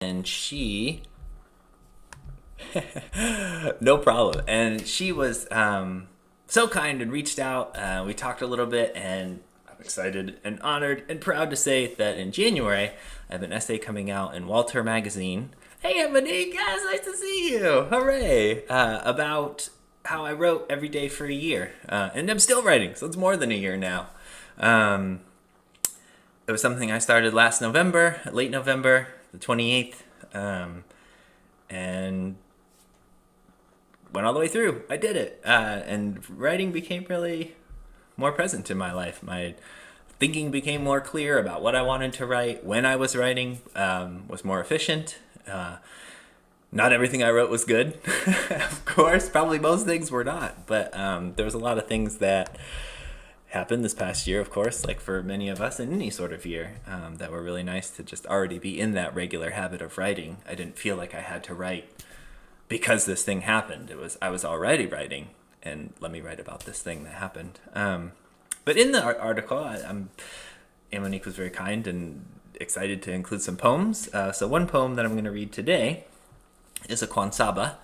and she no problem. And she was so kind and reached out. We talked a little bit, and I'm excited and honored and proud to say that in January, I have an essay coming out in Walter Magazine. Hey, Monique, yes, nice to see you. Hooray. About how I wrote every day for a year. And I'm still writing, so it's more than a year now. Um, it was something I started last November, late November, the 28th. And went all the way through. I did it. And writing became really more present in my life. My thinking became more clear about what I wanted to write. When I was writing, was more efficient. Not everything I wrote was good, of course. Probably most things were not. But there was a lot of things that happened this past year, of course, like for many of us in any sort of year, that were really nice to just already be in that regular habit of writing. I didn't feel like I had to write because this thing happened. It was I was already writing, and let me write about this thing that happened. But in the article, Monique was very kind and excited to include some poems. So one poem that I'm going to read today is a Kwansaba,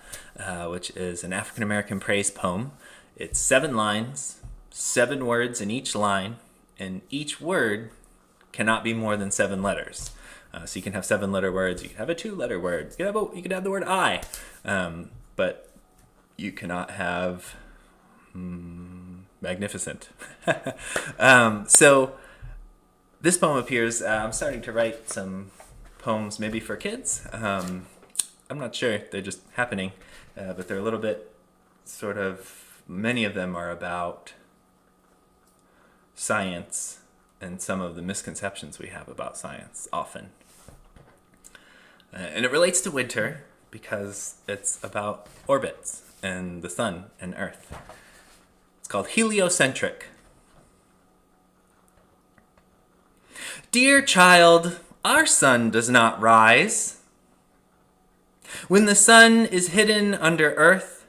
which is an African American praise poem. It's 7 lines, 7 words in each line, and each word cannot be more than 7 letters. So you can have 7-letter words, you can have a 2-letter word, you can have the word I, but you cannot have magnificent. So this poem appears, I'm starting to write some poems maybe for kids. I'm not sure, they're just happening, but they're a little bit sort of, many of them are about science and some of the misconceptions we have about science often. And it relates to winter because it's about orbits and the sun and Earth. It's called Heliocentric. Dear child, our sun does not rise. When the sun is hidden under Earth,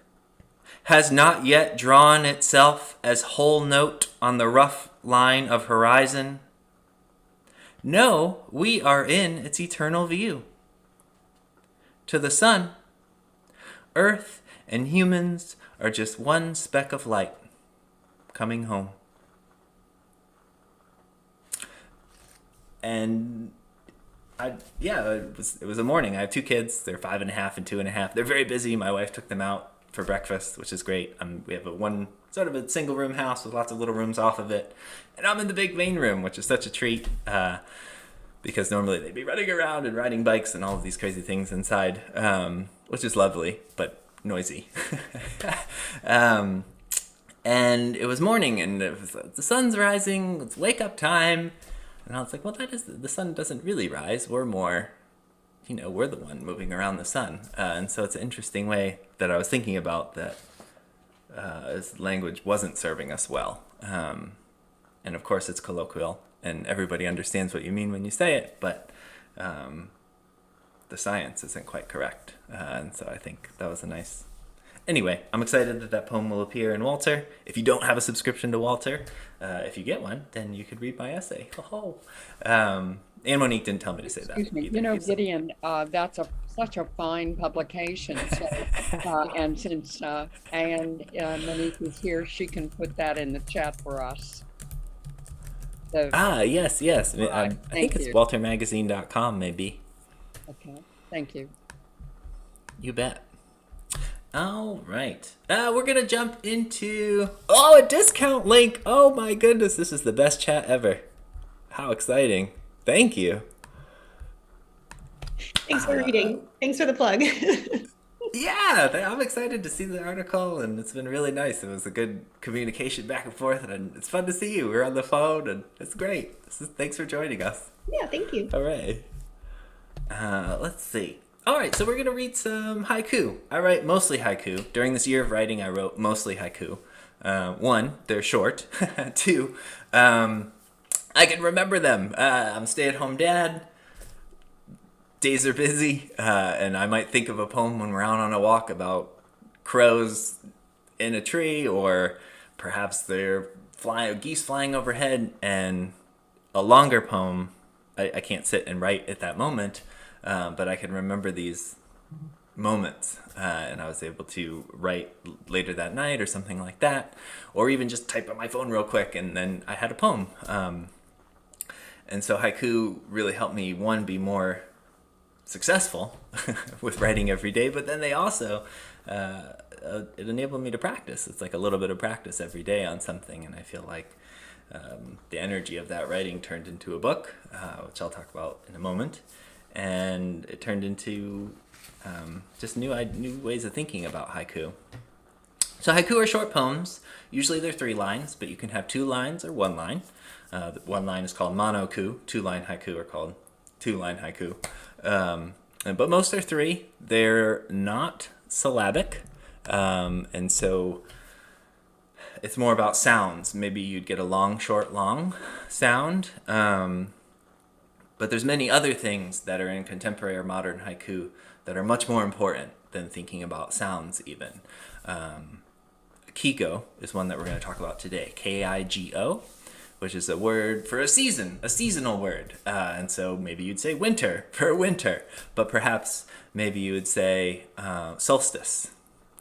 has not yet drawn itself as whole note on the rough line of horizon. No, we are in its eternal view. To the sun, Earth and humans are just one speck of light coming home. And it was a morning. I have 2 kids. They're 5.5 and 2.5. They're very busy. My wife took them out for breakfast, which is great. We have a single room house with lots of little rooms off of it. And I'm in the big main room, which is such a treat. Because normally they'd be running around and riding bikes and all of these crazy things inside, which is lovely, but noisy. And it was morning, and the sun's rising, it's wake up time. And I was like, well, the sun doesn't really rise. We're more, we're the one moving around the sun. And so it's an interesting way that I was thinking about that as language wasn't serving us well. And of course it's colloquial, and everybody understands what you mean when you say it, but the science isn't quite correct. And so I think that was a nice... Anyway, I'm excited that poem will appear in Walter. If you don't have a subscription to Walter, if you get one, then you could read my essay. And Monique didn't tell me to say that. Excuse me. Gideon, that's such a fine publication. So, and since Monique is here, she can put that in the chat for us. So, yes. I think it's waltermagazine.com, maybe. Okay, thank you. You bet. All right. We're going to jump into... a discount link. Oh my goodness, this is the best chat ever. How exciting. Thank you. Thanks for reading. Thanks for the plug. Yeah, I'm excited to see the article, and it's been really nice. It was a good communication back and forth, and it's fun to see you. We're on the phone, and it's great. Thanks for joining us. Yeah, thank you. All right. Let's see. All right, so we're going to read some haiku. I write mostly haiku. During this year of writing, I wrote mostly haiku. 1, they're short. 2, I can remember them. I'm a stay-at-home dad. Days are busy, and I might think of a poem when we're out on a walk about crows in a tree, or perhaps they're geese flying overhead, and a longer poem I can't sit and write at that moment, but I can remember these moments, and I was able to write later that night or something like that, or even just type on my phone real quick, and then I had a poem. And so haiku really helped me, one, be more successful with writing every day, but then they also, it enabled me to practice. It's like a little bit of practice every day on something, and I feel like the energy of that writing turned into a book, which I'll talk about in a moment, and it turned into just new ways of thinking about haiku. So haiku are short poems. Usually they're 3 lines, but you can have 2 lines or 1 line. 1 line is called monoku. 2-line haiku are called 2-line haiku. But most are 3. They're not syllabic, and so it's more about sounds. Maybe you'd get a long, short, long sound. But there's many other things that are in contemporary or modern haiku that are much more important than thinking about sounds even. Kigo is one that we're going to talk about today. Kigo, which is a word for a season, a seasonal word. And so maybe you'd say winter for winter, but perhaps maybe you would say solstice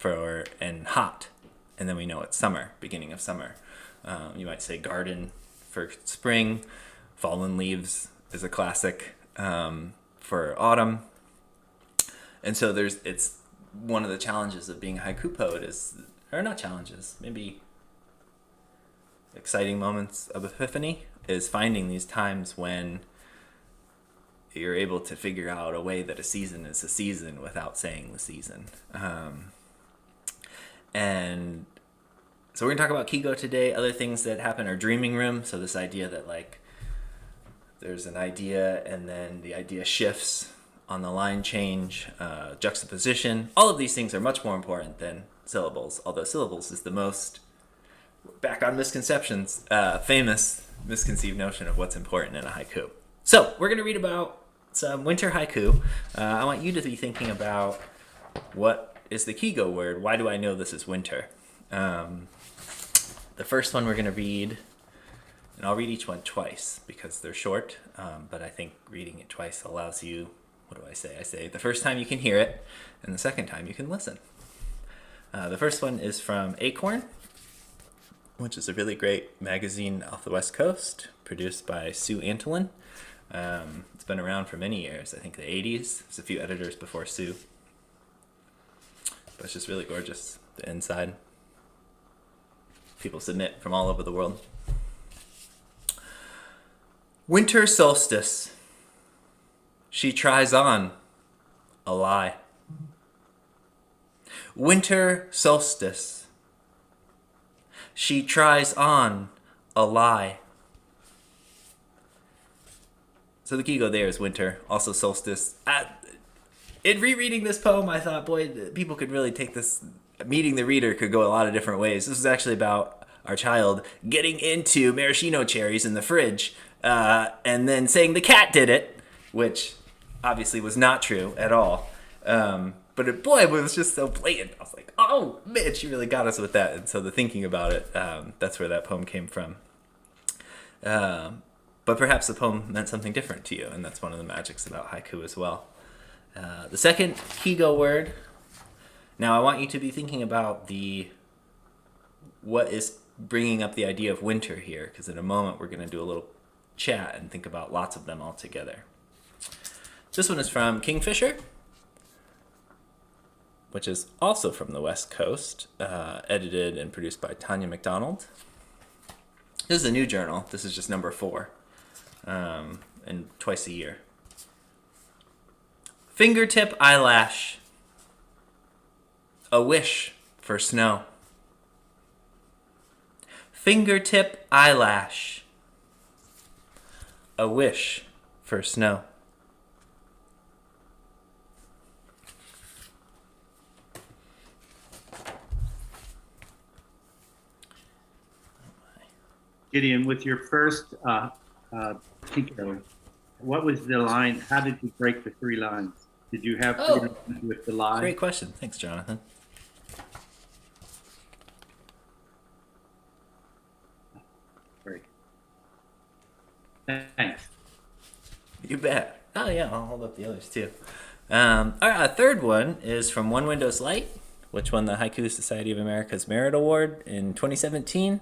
and hot. And then we know it's summer, beginning of summer. You might say garden for spring. Fallen leaves is a classic for autumn. And so it's one of the challenges of being a haiku poet or not challenges, maybe exciting moments of epiphany, is finding these times when you're able to figure out a way that a season is a season without saying the season. And so we're going to talk about Kigo today. Other things that happen are dreaming room. So this idea that like there's an idea and then the idea shifts on the line change, juxtaposition. All of these things are much more important than syllables, although syllables is the most, back on misconceptions, famous misconceived notion of what's important in a haiku. So we're going to read about some winter haiku. I want you to be thinking about what is the Kigo word? Why do I know this is winter? The first one we're going to read, and I'll read each one twice because they're short, but I think reading it twice allows you, what do I say? I say the first time you can hear it, and the second time you can listen. The first one is from Acorn, which is a really great magazine off the West Coast, produced by Sue Antolin. It's been around for many years, I think the 80s. There's a few editors before Sue. But it's just really gorgeous, the inside. People submit from all over the world. Winter solstice. She tries on a lie. Winter solstice. She tries on a lie. So the Kigo there is winter, also solstice. In rereading this poem, I thought, boy, people could really take this, meeting the reader could go a lot of different ways. This is actually about our child getting into maraschino cherries in the fridge and then saying the cat did it, which obviously was not true at all. But it was just so blatant. I was like, oh, man, she really got us with that. And so the thinking about it, that's where that poem came from. But perhaps the poem meant something different to you, and that's one of the magics about haiku as well. The second Kigo word. Now I want you to be thinking about what is bringing up the idea of winter here, because in a moment we're going to do a little chat and think about lots of them all together. This one is from Kingfisher, which is also from the West Coast, edited and produced by Tanya McDonald. This is a new journal. This is just number 4, and twice a year. Fingertip eyelash, a wish for snow. Fingertip eyelash, a wish for snow. Gideon, with your first Kigo, what was the line? How did you break the 3 lines? Did you have 3 lines with the lie? Great question. Thanks, Jonathan. Great. Thanks. You bet. Oh yeah, I'll hold up the others too. All right, a third one is from One Window's Light, which won the Haiku Society of America's Merit Award in 2017.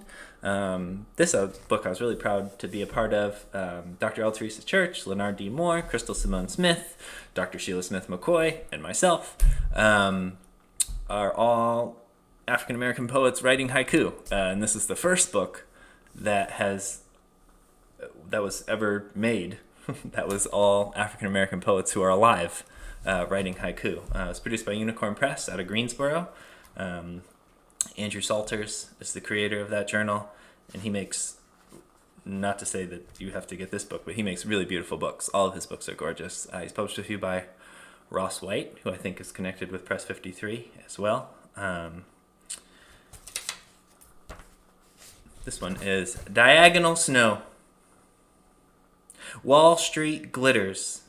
This is a book I was really proud to be a part of. Dr. L. Teresa Church, Leonard D. Moore, Crystal Simone Smith, Dr. Sheila Smith McCoy, and myself are all African American poets writing haiku. And this is the first book that was ever made that was all African American poets who are alive writing haiku. It was produced by Unicorn Press out of Greensboro. Andrew Salters is the creator of that journal, and he makes, not to say that you have to get this book, but he makes really beautiful books. All of his books are gorgeous. He's published a few by Ross White, who I think is connected with Press 53 as well. This one is Diagonal Snow. Wall Street glitters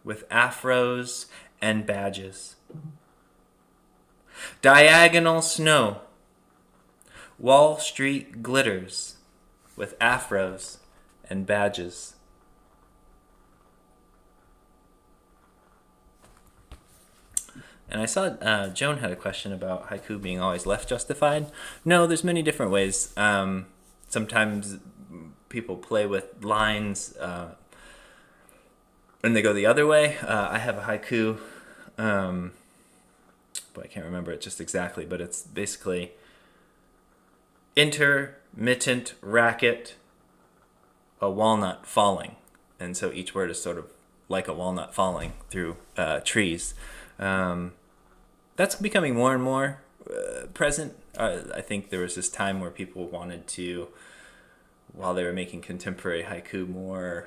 with afros and badges. Diagonal snow. Wall Street glitters with afros and badges. And I saw Joan had a question about haiku being always left justified. No, there's many different ways. Sometimes people play with lines and they go the other way. I have a haiku, but I can't remember it just exactly, but it's basically intermittent racket, a walnut falling. And so each word is sort of like a walnut falling through trees. That's becoming more and more present. I think there was this time where people wanted to, while they were making contemporary haiku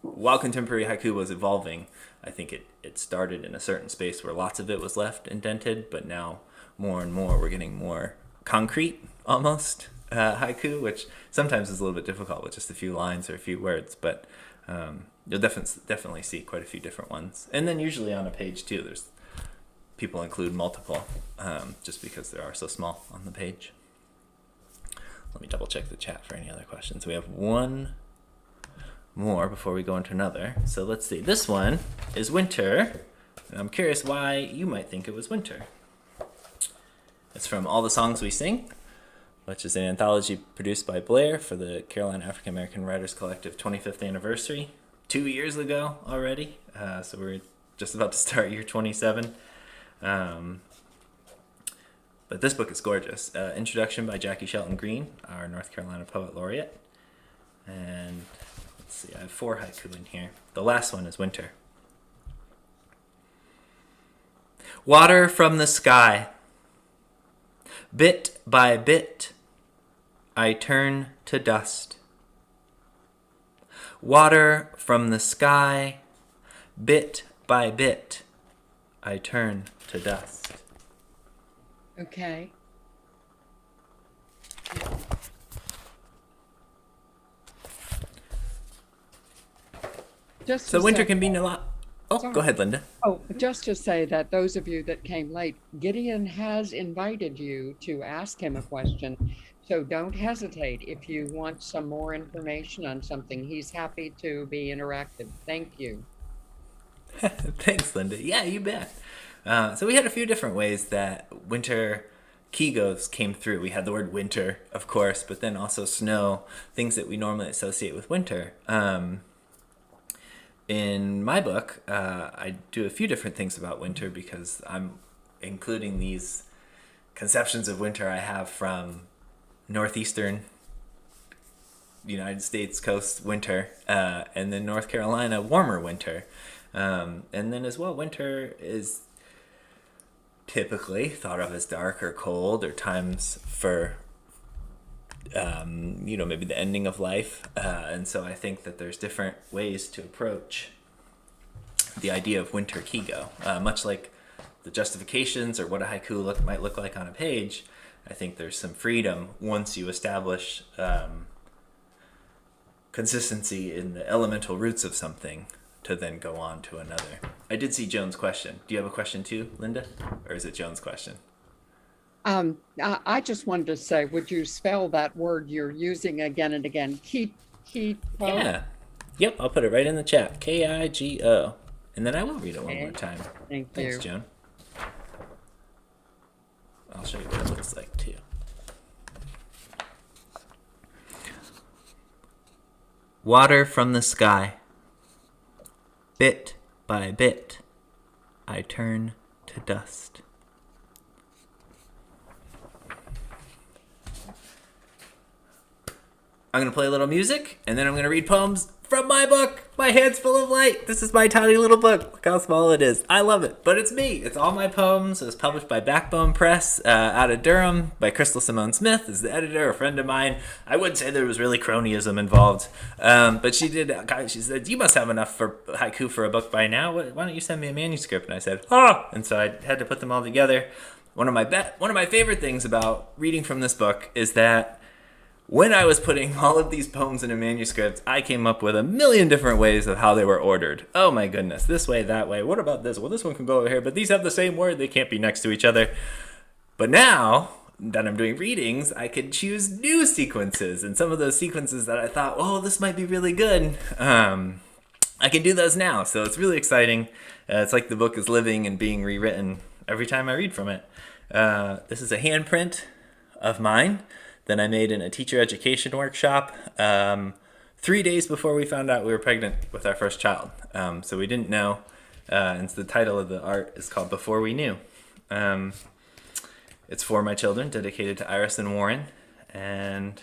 while contemporary haiku was evolving, I think it started in a certain space where lots of it was left indented, but now more and more we're getting more concrete, almost, haiku, which sometimes is a little bit difficult with just a few lines or a few words, but you'll definitely see quite a few different ones. And then usually on a page too, people include multiple, just because they are so small on the page. Let me double check the chat for any other questions. We have one more before we go into another. So let's see. This one is winter. And I'm curious why you might think it was winter. It's from All the Songs We Sing, which is an anthology produced by Blair for the Carolina African American Writers Collective 25th anniversary, 2 years ago already. So we're just about to start year 27. But this book is gorgeous. Introduction by Jackie Shelton Green, our North Carolina Poet Laureate. And let's see, I have 4 haiku in here. The last one is winter. Water from the sky. Bit by bit, I turn to dust. Water from the sky. Bit by bit, I turn to dust. Okay. Just So to winter say- can mean a lot. Oh, Sorry. go ahead, Lynda. Oh, just to say that those of you that came late, Gideon has invited you to ask him a question. So don't hesitate. If you want some more information on something, he's happy to be interactive. Thank you. Thanks, Lynda. Yeah, you bet. So we had a few different ways that winter kegos came through. We had the word winter, of course, but then also snow, things that we normally associate with winter. In my book, I do a few different things about winter because I'm including these conceptions of winter I have from northeastern United States coast winter, and then North Carolina warmer winter. And then as well, winter is typically thought of as dark or cold or times for maybe the ending of life, and so I think that there's different ways to approach the idea of winter kego, much like the justifications or what a haiku might look like on a page. I think there's some freedom once you establish consistency in the elemental roots of something to then go on to another. I did see Joan's question. Do you have a question too, Lynda? Or is it Joan's question? I just wanted to say, would you spell that word you're using again and again? Keto? Yeah. Yep, I'll put it right in the chat. Kigo. And then I will read it one more time. Thank Thanks, you. Joan. I'll show you what it looks like, too. Water from the sky. Bit by bit, I turn to dust. I'm going to play a little music, and then I'm going to read poems from my book, My Hands Full of Light. This is my tiny little book. Look how small it is. I love it, but it's me. It's all my poems. It was published by Backbone Press out of Durham by Crystal Simone Smith is the editor, a friend of mine. I would say there was really cronyism involved, but she did. She said, "You must have enough for haiku for a book by now. Why don't you send me a manuscript?" And I said, "Ah!" And so I had to put them all together. One of my favorite things about reading from this book is that when I was putting all of these poems in a manuscript, I came up with a million different ways of how they were ordered. Oh my goodness, this way, that way. What about this? Well, this one can go over here, but these have the same word. They can't be next to each other. But now that I'm doing readings, I could choose new sequences. And some of those sequences that I thought, oh, this might be really good, I can do those now. So it's really exciting. It's like the book is living and being rewritten every time I read from it. This is a handprint of mine that I made in a teacher education workshop 3 days before we found out we were pregnant with our first child. So we didn't know, and the title of the art is called Before We Knew. It's for my children, dedicated to Iris and Warren, and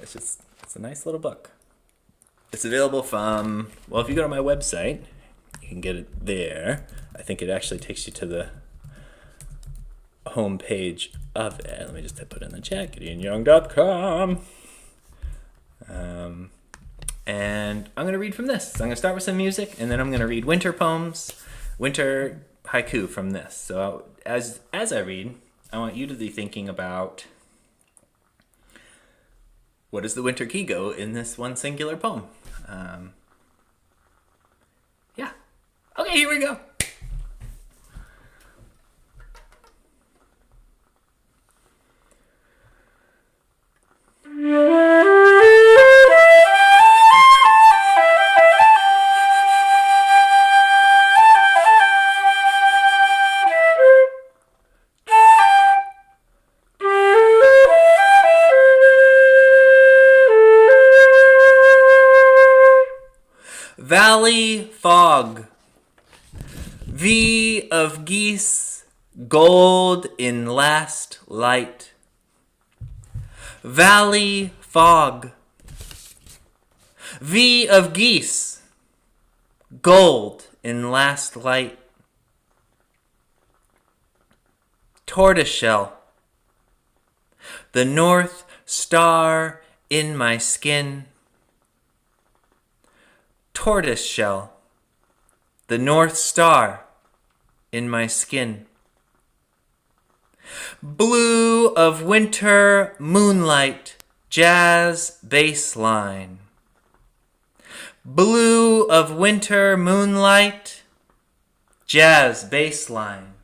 it's a nice little book. It's available from, well, if you go to my website, you can get it there. I think it actually takes you to the home page of it. Let me just put it in the chat, GideonYoung.com. And I'm going to read from this. So I'm going to start with some music, and then I'm going to read winter poems, winter haiku from this. So as I read, I want you to be thinking about what is the winter kigo in this one singular poem. Yeah. Okay, here we go. Valley fog, V of geese, gold in last light. Valley fog, V of geese, gold in last light. Tortoiseshell, the North Star in my skin. Tortoiseshell, the North Star in my skin. Blue of winter moonlight, jazz bass line. Blue of winter moonlight, jazz bass line.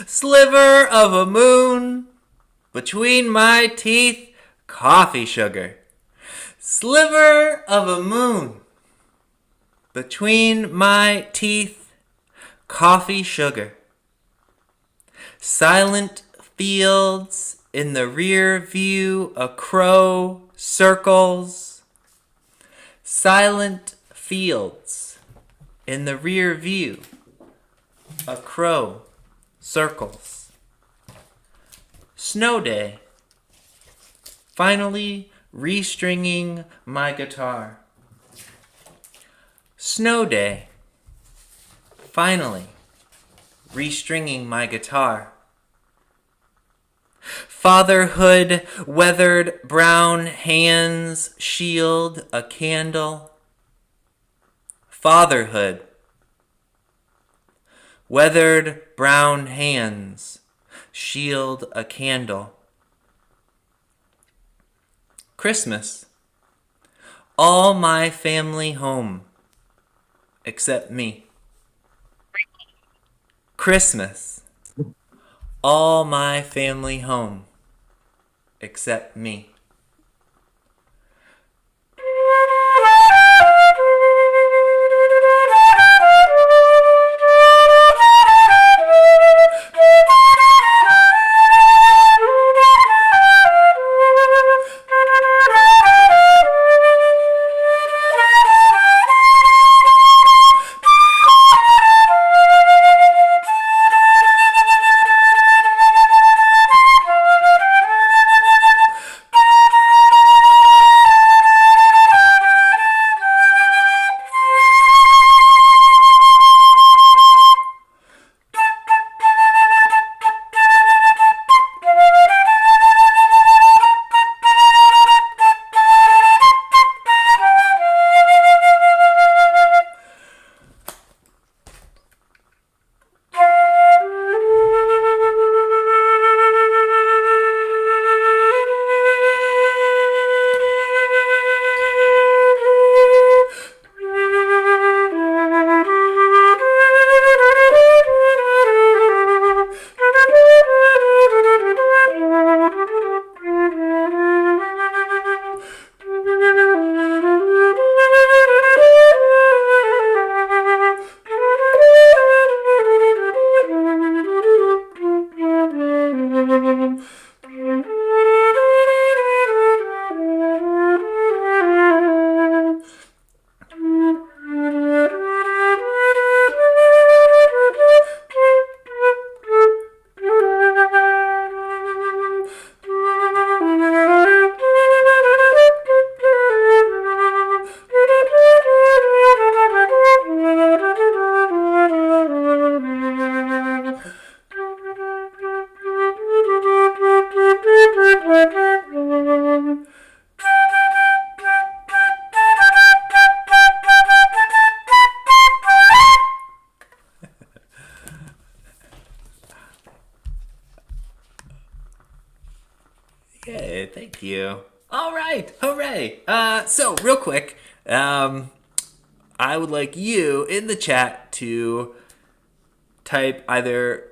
Sliver of a moon between my teeth, coffee sugar. Sliver of a moon between my teeth, coffee sugar. Silent fields in the rear view, a crow circles. Silent fields. In the rear view, a crow circles. Snow day. Finally restringing my guitar. Snow day. Finally restringing my guitar. Fatherhood, weathered brown hands shield a candle. Fatherhood, weathered brown hands shield a candle. Christmas, all my family home except me. Christmas, all my family home except me. Yay, thank you. All right, hooray. So real quick, I would like you in the chat to type either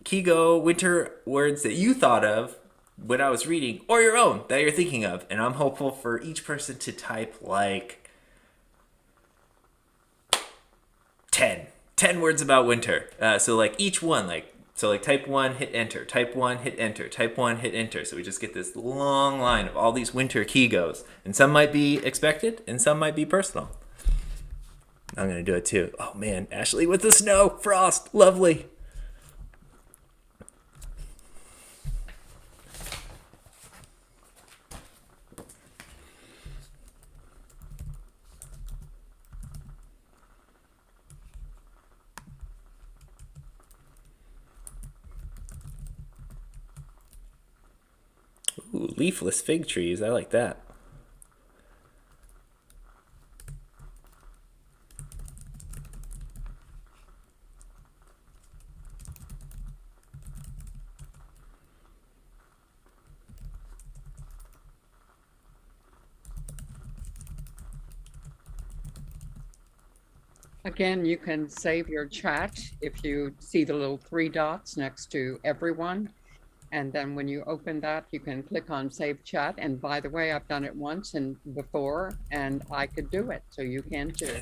Kigo winter words that you thought of when I was reading, or your own that you're thinking of. And I'm hopeful for each person to type like 10 words about winter. So like each one, so type 1, hit enter, type 1, hit enter, type 1, hit enter. So we just get this long line of all these winter Kigos. And some might be expected and some might be personal. I'm going to do it too. Oh man, Ashley with the snow, frost, lovely. Ooh, leafless fig trees. I like that. Again, you can save your chat if you see the little 3 dots next to everyone. And then when you open that, you can click on Save Chat. And by the way, I've done it once and before, and I could do it. So you can too.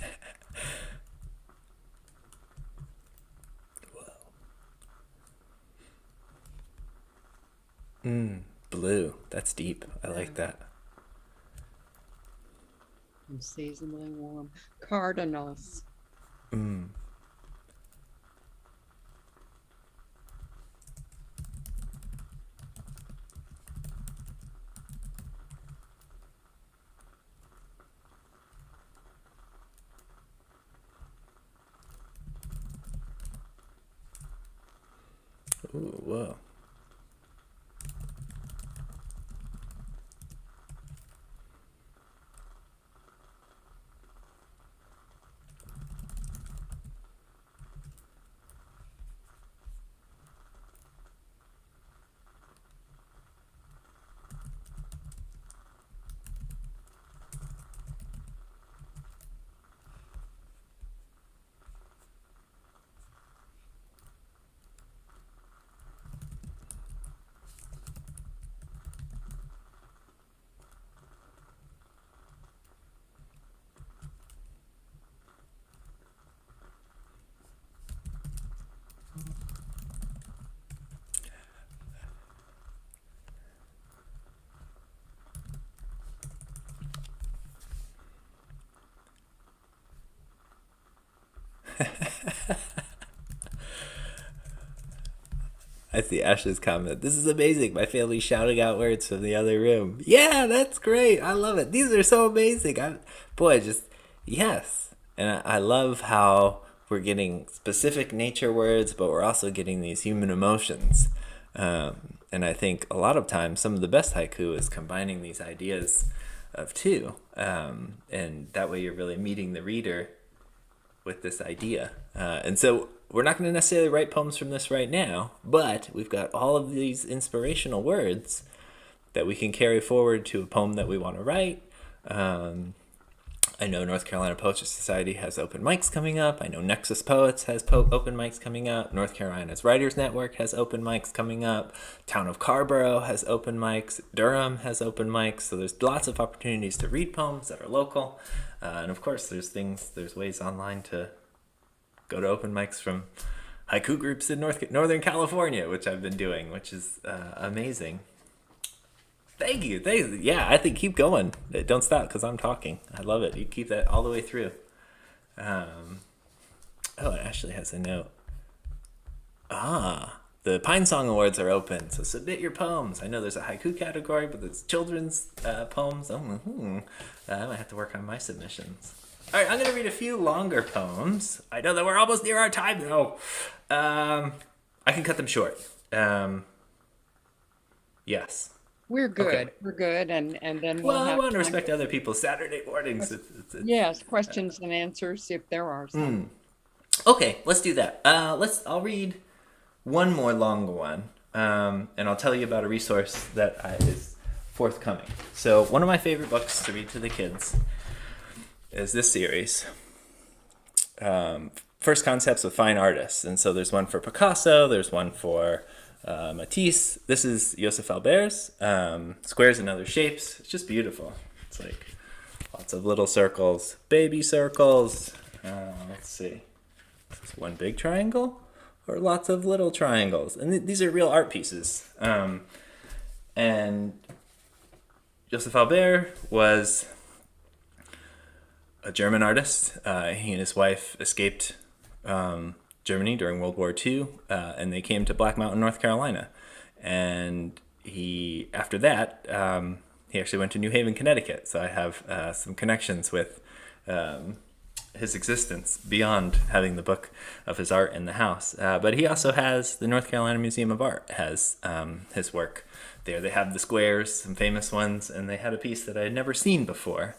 Blue. That's deep. I like that. Unseasonably warm. Cardinals. Mm. Ooh, whoa. I see Ashley's comment. This is amazing. My family's shouting out words from the other room. Yeah, that's great. I love it. These are so amazing. Boy, just yes. And I love how we're getting specific nature words, but we're also getting these human emotions. And I think a lot of times some of the best haiku is combining these ideas of two. And that way you're really meeting the reader with this idea. And so we're not going to necessarily write poems from this right now, but we've got all of these inspirational words that we can carry forward to a poem that we want to write. I know North Carolina Poetry Society has open mics coming up. I know Nexus Poets has open mics coming up. North Carolina's Writers Network has open mics coming up. Town of Carborough has open mics. Durham has open mics. So there's lots of opportunities to read poems that are local. And of course, there's ways online to go to open mics from haiku groups in Northern California, which I've been doing, which is amazing. Thank you. Yeah, I think keep going. Don't stop because I'm talking. I love it. You keep that all the way through. And Ashley has a note. The Pine Song Awards are open, so submit your poems. I know there's a haiku category, but there's children's poems. I might have to work on my submissions. All right, I'm going to read a few longer poems. I know that we're almost near our time, though. I can cut them short. Yes. We're good. Okay. We're good. And then Well, I have want to time respect other people's Saturday mornings. Yes, questions and answers if there are some. Okay, let's do that. I'll read one more long one, and I'll tell you about a resource that is forthcoming. So one of my favorite books to read to the kids is this series, First Concepts of Fine Artists. And so there's one for Picasso, there's one for Matisse. This is Joseph Albert's, Squares and Other Shapes. It's just beautiful. It's like lots of little circles, baby circles. Let's see. Is this one big triangle or lots of little triangles? And these are real art pieces. And Joseph Albert was a German artist. He and his wife escaped Germany during World War II, and they came to Black Mountain, North Carolina. And after that, he actually went to New Haven, Connecticut. So I have some connections with his existence beyond having the book of his art in the house. But he also has the North Carolina Museum of Art has his work there. They have the squares, some famous ones, and they had a piece that I had never seen before.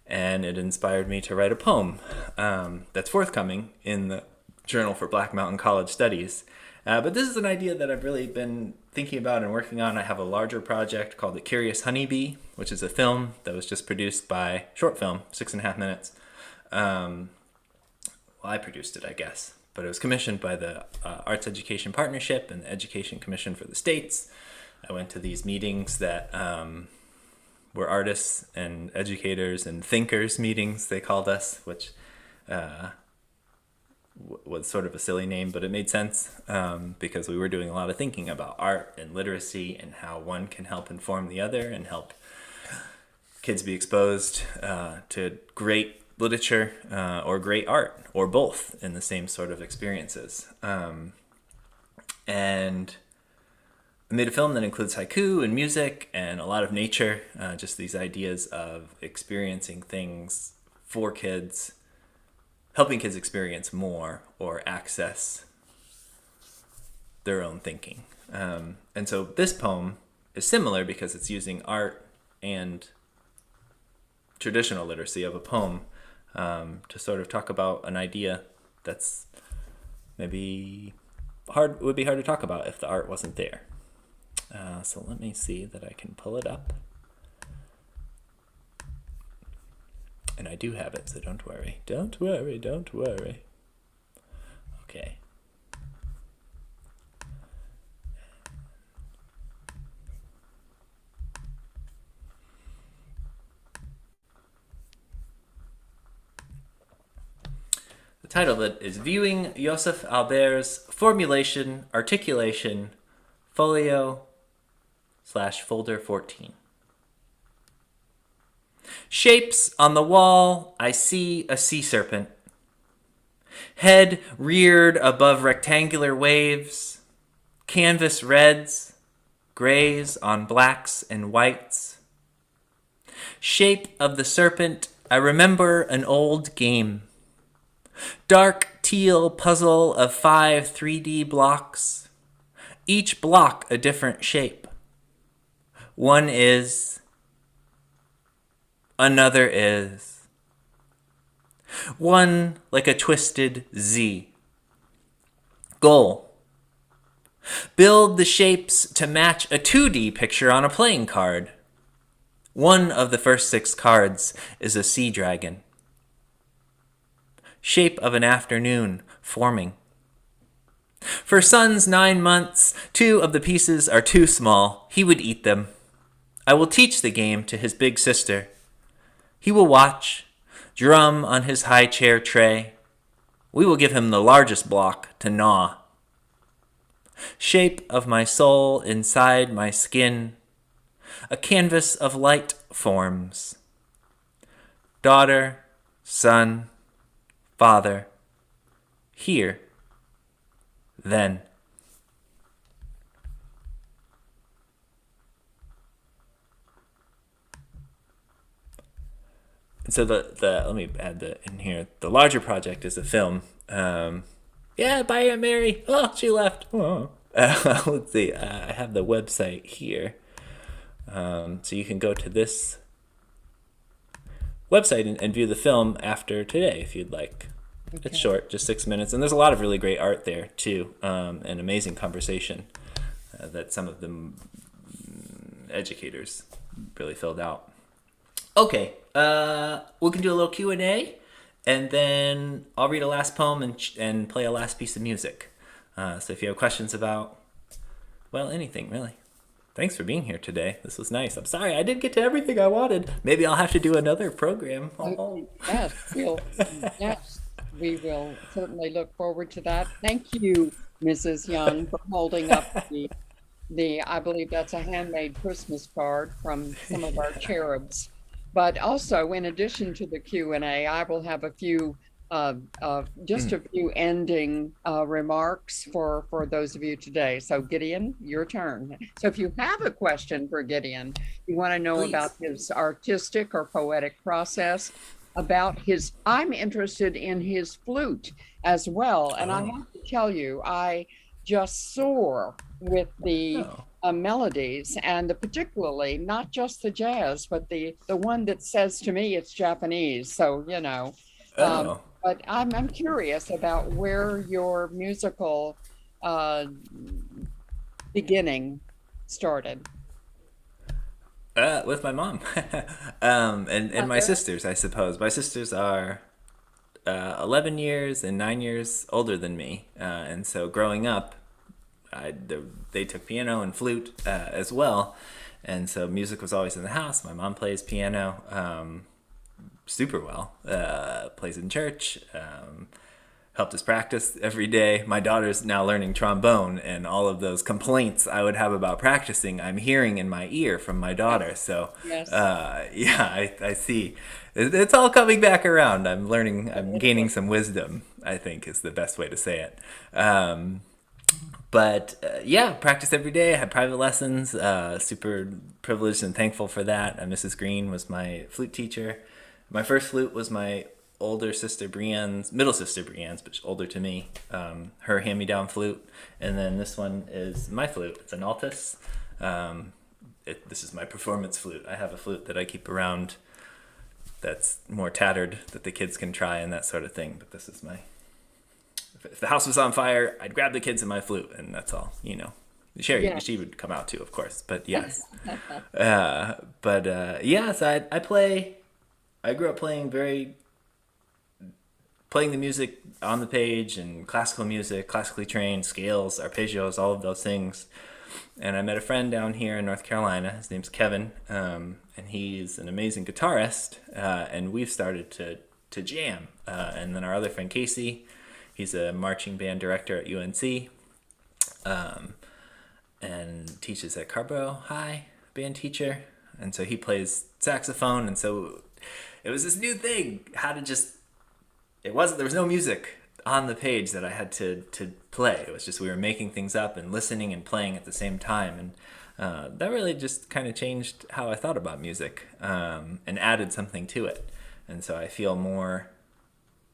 And it inspired me to write a poem that's forthcoming in the Journal for Black Mountain College Studies. But this is an idea that I've really been thinking about and working on. I have a larger project called The Curious Honeybee, which is a film that was just produced by, short film, 6.5 minutes. Well, I produced it, I guess, but it was commissioned by the Arts Education Partnership and the Education Commission for the States. I went to these meetings that were artists and educators and thinkers meetings, they called us, which was sort of a silly name, but it made sense because we were doing a lot of thinking about art and literacy and how one can help inform the other and help kids be exposed to great literature or great art, or both in the same sort of experiences. And I made a film that includes haiku and music and a lot of nature, just these ideas of experiencing things for kids, helping kids experience more or access their own thinking. And so this poem is similar because it's using art and traditional literacy of a poem to sort of talk about an idea that's maybe would be hard to talk about if the art wasn't there. So let me see that I can pull it up. And I do have it, so don't worry. Don't worry, don't worry. Okay. The title of it is Viewing Joseph Albert's Formulation, Articulation, Folio/folder 14. Shapes on the wall, I see a sea serpent. Head reared above rectangular waves, canvas reds, grays on blacks and whites. Shape of the serpent, I remember an old game. Dark teal puzzle of 5 3D blocks, each block a different shape. One is, another is. One like a twisted Z. Goal: build the shapes to match a 2D picture on a playing card. One of the first 6 cards is a sea dragon. Shape of an afternoon forming. For son's 9 months, 2 of the pieces are too small. He would eat them. I will teach the game to his big sister. He will watch, drum on his high chair tray. We will give him the largest block to gnaw. Shape of my soul inside my skin. A canvas of light forms. Daughter, son, father. Here. Then. And so the let me add that in here. The larger project is a film. Yeah, bye, Aunt Mary. Oh, she left. Oh. Let's see. I have the website here. So you can go to this website and view the film after today if you'd like. Okay. It's short, just 6 minutes, and there's a lot of really great art there too, and amazing conversation that some of the educators really filled out. Okay, we can do a little Q&A, and then I'll read a last poem and play a last piece of music. So if you have questions about, well, anything really. Thanks for being here today. This was nice. I'm sorry I didn't get to everything I wanted. Maybe I'll have to do another program. Yes, we will certainly look forward to that. Thank you, Mrs. Young, for holding up the I believe that's a handmade Christmas card from some of our cherubs. But also, in addition to the Q&A, I will have a few just a few ending remarks for those of you today. So Gideon, your turn. So if you have a question for Gideon, you want to know Please. About his artistic or poetic process, about I'm interested in his flute as well. And I have to tell you, I just soar with the melodies, and particularly not just the jazz, but the one that says to me it's Japanese. So, you know, but I'm curious about where your musical beginning started. With my mom and my sisters, I suppose. My sisters are 11 years and 9 years older than me, and so growing up, they took piano and flute as well, and so music was always in the house. My mom plays piano super well, plays in church, helped us practice every day. My daughter's now learning trombone, and all of those complaints I would have about practicing, I'm hearing in my ear from my daughter. So, Yes. I see. It's all coming back around. I'm learning, I'm gaining some wisdom, I think is the best way to say it. Practice every day. I had private lessons. Super privileged and thankful for that. Mrs. Green was my flute teacher. My first flute was my older sister Brienne's, middle sister Brienne's, but she's older to me. Her hand-me-down flute, and then this one is my flute. It's an Altus. This is my performance flute. I have a flute that I keep around that's more tattered that the kids can try and that sort of thing. But this is my. If the house was on fire, I'd grab the kids and my flute, and that's all. Sherry, Yes. she would come out too, of course. But yes, So I play. I grew up playing the music on the page and classical music, classically trained, scales, arpeggios, all of those things. And I met a friend down here in North Carolina. His name's Kevin, and he's an amazing guitarist. And we've started to jam. And then our other friend Casey, he's a marching band director at UNC, and teaches at Carborough High, band teacher. And so he plays saxophone. And so it was this new thing, there was no music on the page that I had to play. It was just we were making things up and listening and playing at the same time. And that really just kind of changed how I thought about music, and added something to it. And so I feel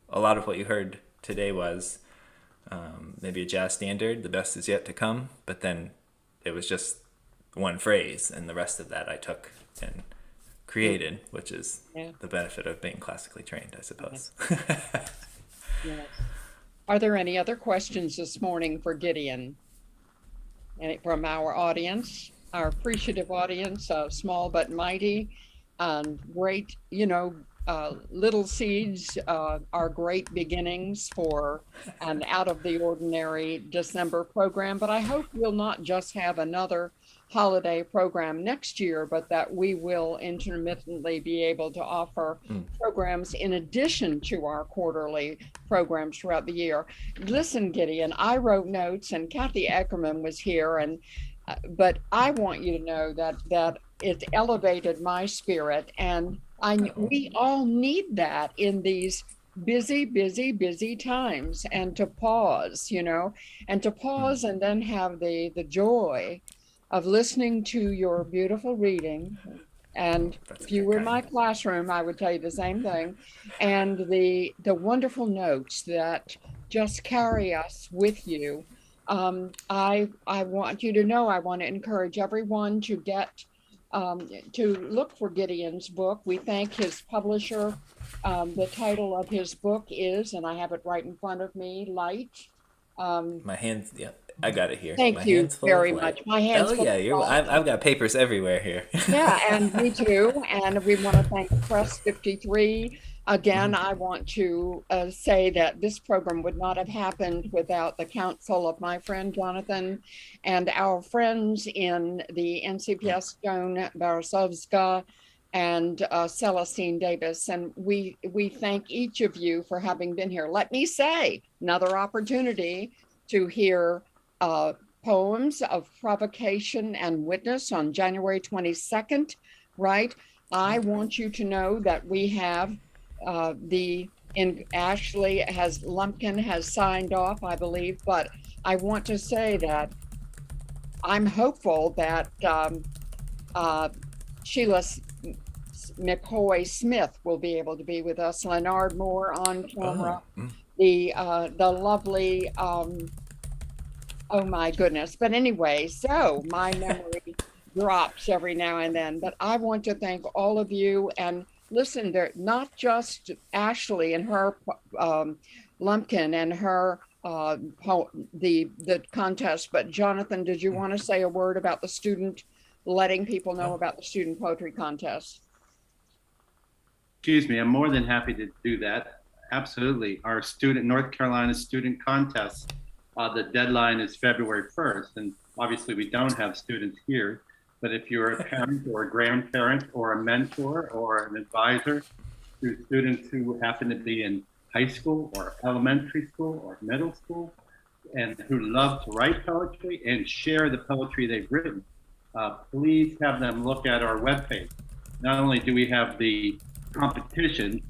a lot of what you heard today was maybe a jazz standard, the best is yet to come, but then it was just one phrase, and the rest of that I took and created, which is the benefit of being classically trained, I suppose. Yes. Are there any other questions this morning for Gideon? From our audience, our appreciative audience, small but mighty, and great, little seeds are great beginnings for an out of the ordinary December program. But I hope we'll not just have another holiday program next year, but that we will intermittently be able to offer programs in addition to our quarterly programs throughout the year. Listen, Gideon, I wrote notes, and Kathy Eckerman was here, but I want you to know that it elevated my spirit, and we all need that in these busy times, and to pause, and then have the joy of listening to your beautiful reading. And if you were in my classroom, I would tell you the same thing. And the wonderful notes that just carry us with you. I want you to know, I want to encourage everyone to to look for Gideon's book. We thank his publisher. The title of his book is, and I have it right in front of me, Light. My hands, I got it here. Thank you very much. My hands. I've got papers everywhere here. Yeah, and me too. And we want to thank Press 53. Again, I want to say that this program would not have happened without the counsel of my friend Jonathan and our friends in the NCPS, Joan Barasovska and Celestine Davis. And we thank each of you for having been here. Let me say, another opportunity to hear poems of provocation and witness on January 22nd, right? I want you to know that we have Ashley Lumpkin has signed off, I believe, but I want to say that I'm hopeful that Sheila McCoy Smith will be able to be with us. Leonard Moore on camera, the lovely, oh my goodness. But anyway, so my memory drops every now and then, but I want to thank all of you. And listen, they're not just Ashley and her Lumpkin and her the contest, but Jonathan, did you want to say a word about the student, letting people know about the student poetry contest? Excuse me, I'm more than happy to do that. Absolutely. Our North Carolina student contest, the deadline is February 1st. And obviously we don't have students here, but if you're a parent or a grandparent or a mentor or an advisor to students who happen to be in high school or elementary school or middle school and who love to write poetry and share the poetry they've written, please have them look at our webpage. Not only do we have the competition,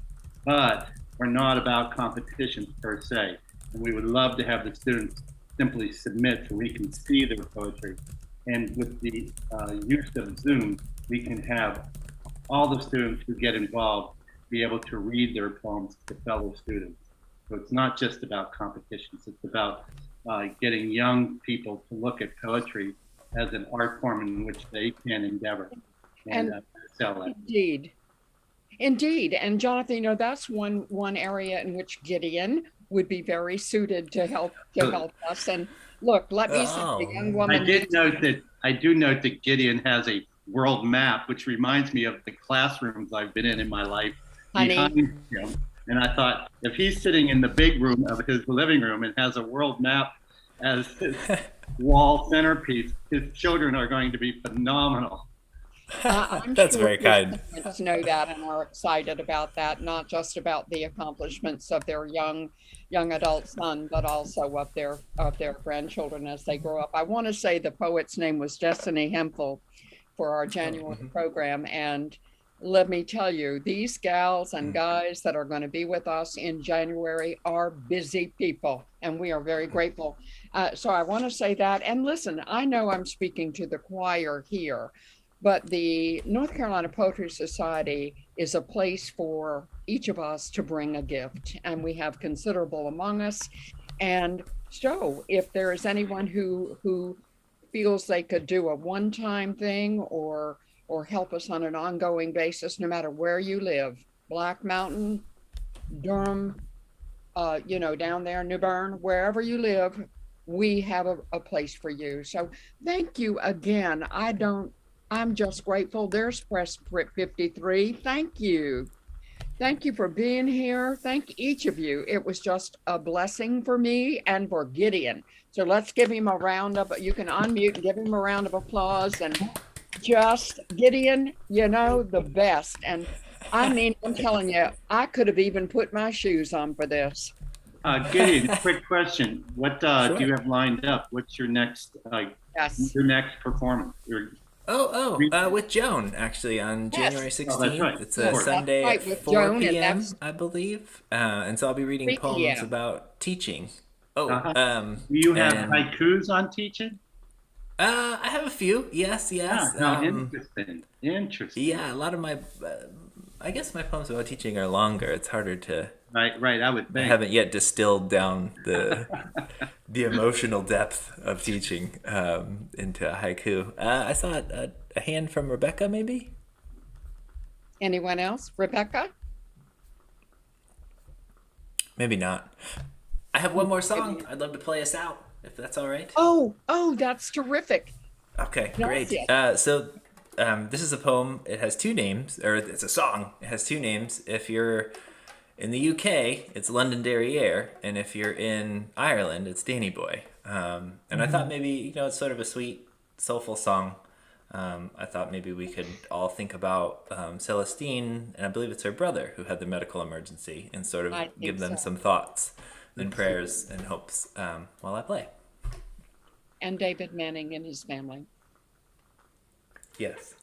but we're not about competitions per se. And we would love to have the students simply submit so we can see their poetry. And with the use of Zoom, we can have all the students who get involved be able to read their poems to fellow students. So it's not just about competitions, it's about getting young people to look at poetry as an art form in which they can endeavor and excel at. Indeed. And Jonathan, you know, that's one area in which Gideon would be very suited to help us. And look, let me say, the young woman. I do note that Gideon has a world map, which reminds me of the classrooms I've been in my life behind him. And I thought, if he's sitting in the big room of his living room and has a world map as his wall centerpiece, his children are going to be phenomenal. That's sure very kind. Parents know that and are excited about that, not just about the accomplishments of their young adult son, but also of their grandchildren as they grow up. I want to say the poet's name was Destiny Hemphill for our January program, and let me tell you, these gals and guys that are going to be with us in January are busy people, and we are very grateful. So I want to say that. And listen, I know I'm speaking to the choir here, but the North Carolina Poetry Society is a place for each of us to bring a gift, and we have considerable among us. And so if there is anyone who feels they could do a one-time thing or help us on an ongoing basis, no matter where you live, Black Mountain, Durham, down there, New Bern, wherever you live, we have a place for you. So thank you again. I'm just grateful. There's Press 53. Thank you. Thank you for being here. Thank each of you. It was just a blessing for me and for Gideon. So let's give him a round of, you can unmute and give him a round of applause. And just Gideon, the best. And I mean, I'm telling you, I could have even put my shoes on for this. Gideon, quick question. What do you have lined up? What's your next your next performance? With Joan, actually, on January 16th. Oh, that's right. It's a Sunday at 4 Joan, p.m., I believe. And so I'll be reading poems about teaching. Do you have haikus on teaching? I have a few. Yes. Interesting. Yeah, a lot of my, I guess my poems about teaching are longer. It's harder to. Right. I would think. I haven't yet distilled down the emotional depth of teaching into a haiku. I saw a hand from Rebecca, maybe. Anyone else? Rebecca? Maybe not. I have one more song. I'd love to play us out, if that's all right. Oh, that's terrific. Okay, great. So this is a poem. It has two names, or it's a song. It has two names. If you're in the UK, it's London Derriere, and if you're in Ireland, it's Danny Boy. And I thought maybe, it's sort of a sweet, soulful song. I thought maybe we could all think about Celestine, and I believe it's her brother who had the medical emergency, and sort of give them some thoughts and prayers and hopes while I play. And David Manning and his family. Yes.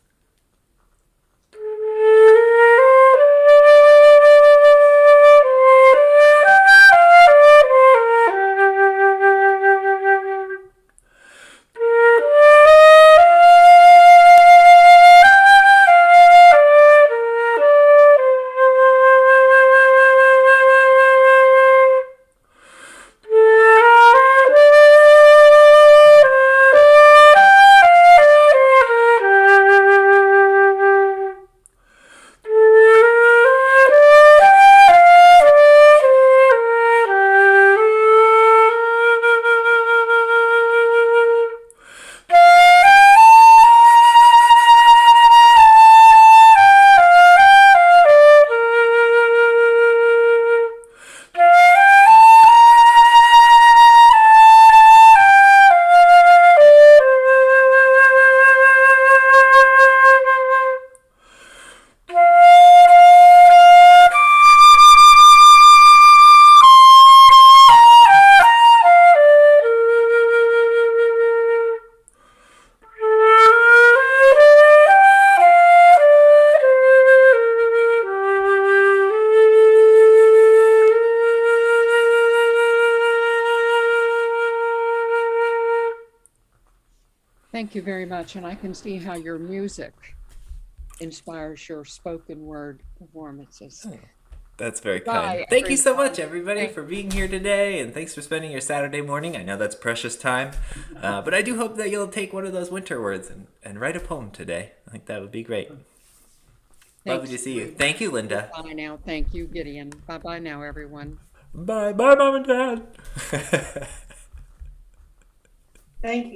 Thank you very much. And I can see how your music inspires your spoken word performances. That's very Bye, kind. Thank you so much, everyone. everybody, for being here today, and thanks for spending your Saturday morning. I know that's precious time, but I do hope that you'll take one of those winter words and write a poem today. I think that would be great. Lovely to see you. Thank you, Lynda. Bye now. Thank you, Gideon. Bye-bye now, everyone. Bye, Mom and Dad. Thank you.